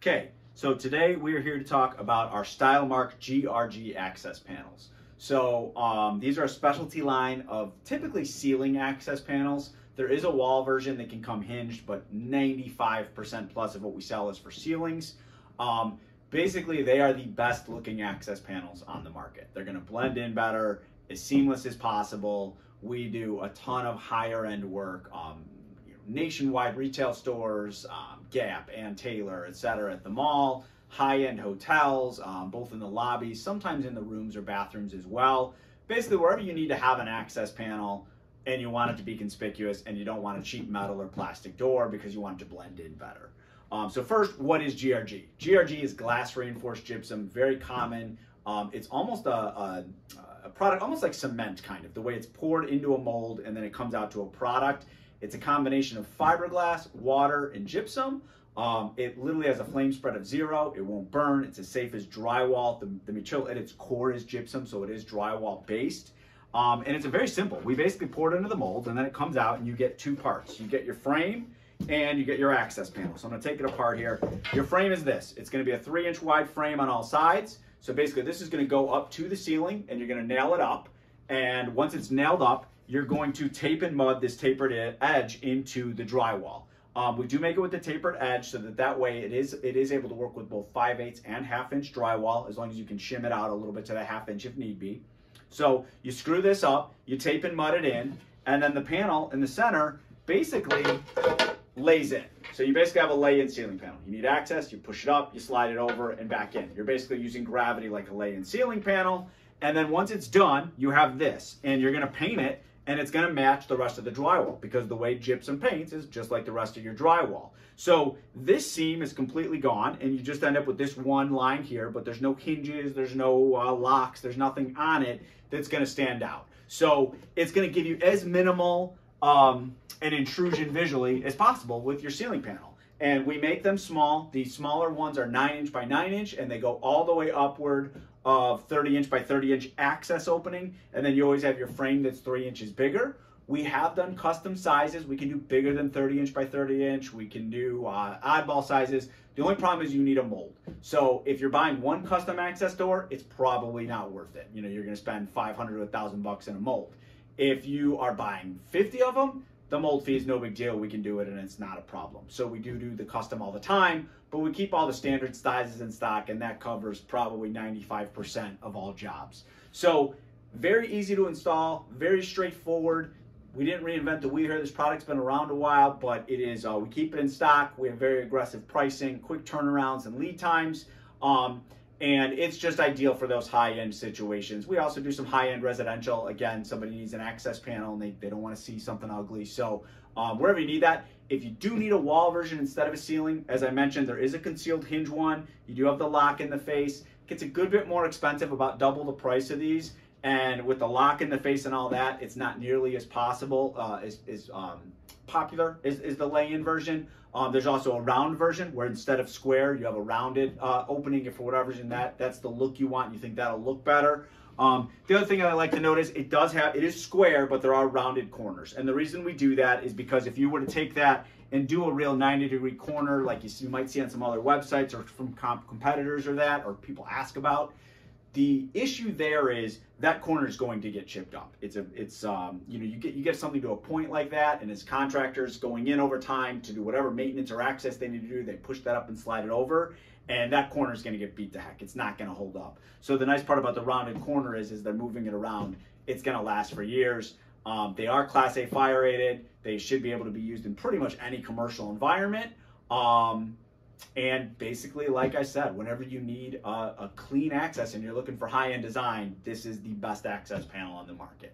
Okay, so today we are here to talk about our Stylemark GRG access panels. So these are a specialty line of typically ceiling access panels. There is a wall version that can come hinged, but 95% plus of what we sell is for ceilings. Basically, they are the best looking access panels on the market. They're gonna blend in better, as seamless as possible. We do a ton of higher end work, nationwide retail stores, Gap and Taylor, etc. at the mall, high-end hotels, both in the lobbies, sometimes in the rooms or bathrooms as well. Basically, wherever you need to have an access panel and you want it to be conspicuous and you don't want a cheap metal or plastic door because you want it to blend in better. So first, what is GRG? GRG is glass reinforced gypsum, very common. It's almost a product, almost like cement kind of, the way it's poured into a mold and then it comes out to a product. It's a combination of fiberglass, water, and gypsum. It literally has a flame spread of 0. It won't burn. It's as safe as drywall. The material at its core is gypsum, so it is drywall based. And it's very simple. We basically pour it into the mold, and then it comes out, and you get two parts. You get your frame, and you get your access panel. So I'm going to take it apart here. Your frame is this. It's going to be a 3-inch wide frame on all sides. So basically, this is going to go up to the ceiling, and you're going to nail it up. And once it's nailed up, you're going to tape and mud this tapered edge into the drywall. We do make it with the tapered edge so that way it is able to work with both 5/8 and 1/2 inch drywall, as long as you can shim it out a little bit to the 1/2 inch if need be. So you screw this up, you tape and mud it in, and then the panel in the center basically lays in. So you basically have a lay-in ceiling panel. You need access, you push it up, you slide it over and back in. You're basically using gravity like a lay-in ceiling panel. And then once it's done, you have this, and you're gonna paint it, and it's gonna match the rest of the drywall because the way gypsum paints is just like the rest of your drywall. So this seam is completely gone, and you just end up with this one line here, but there's no hinges, there's no locks, there's nothing on it that's gonna stand out. So it's gonna give you as minimal an intrusion visually as possible with your ceiling panel. And we make them small. The smaller ones are 9-inch by 9-inch, and they go all the way upward of 30-inch by 30-inch access opening. And then you always have your frame that's 3 inches bigger. We have done custom sizes. We can do bigger than 30-inch by 30-inch. We can do oddball sizes. The only problem is you need a mold. So if you're buying one custom access door, it's probably not worth it. You know, you're gonna spend $500 to $1,000 in a mold. If you are buying 50 of them, the mold fee is no big deal. We can do it and it's not a problem. So we do the custom all the time, but we keep all the standard sizes in stock, and that covers probably 95% of all jobs. So very easy to install, very straightforward. We didn't reinvent the wheel here. This product's been around a while, but it is, we keep it in stock. We have very aggressive pricing, quick turnarounds and lead times. And it's just ideal for those high-end situations. We also do some high-end residential. Again, somebody needs an access panel and they don't want to see something ugly. So wherever you need that, if you do need a wall version instead of a ceiling, as I mentioned, there is a concealed hinge one. You do have the lock in the face. It gets a good bit more expensive, about double the price of these. And with the lock in the face and all that, it's not nearly as possible, popular is the lay-in version. There's also a round version where instead of square, you have a rounded opening. If for whatever reason that's the look you want, you think that'll look better. The other thing I like to notice, it is square, but there are rounded corners. And the reason we do that is because if you were to take that and do a real 90-degree corner, like you might see on some other websites or from competitors or people ask about, the issue there is that corner is going to get chipped up. You get something to a point like that, and as contractors going in over time to do whatever maintenance or access they need to do, they push that up and slide it over, and that corner is going to get beat to heck. It's not going to hold up. So the nice part about the rounded corner is they're moving it around. It's going to last for years. They are Class A fire rated. They should be able to be used in pretty much any commercial environment. And basically, like I said, whenever you need a clean access and you're looking for high-end design, this is the best access panel on the market.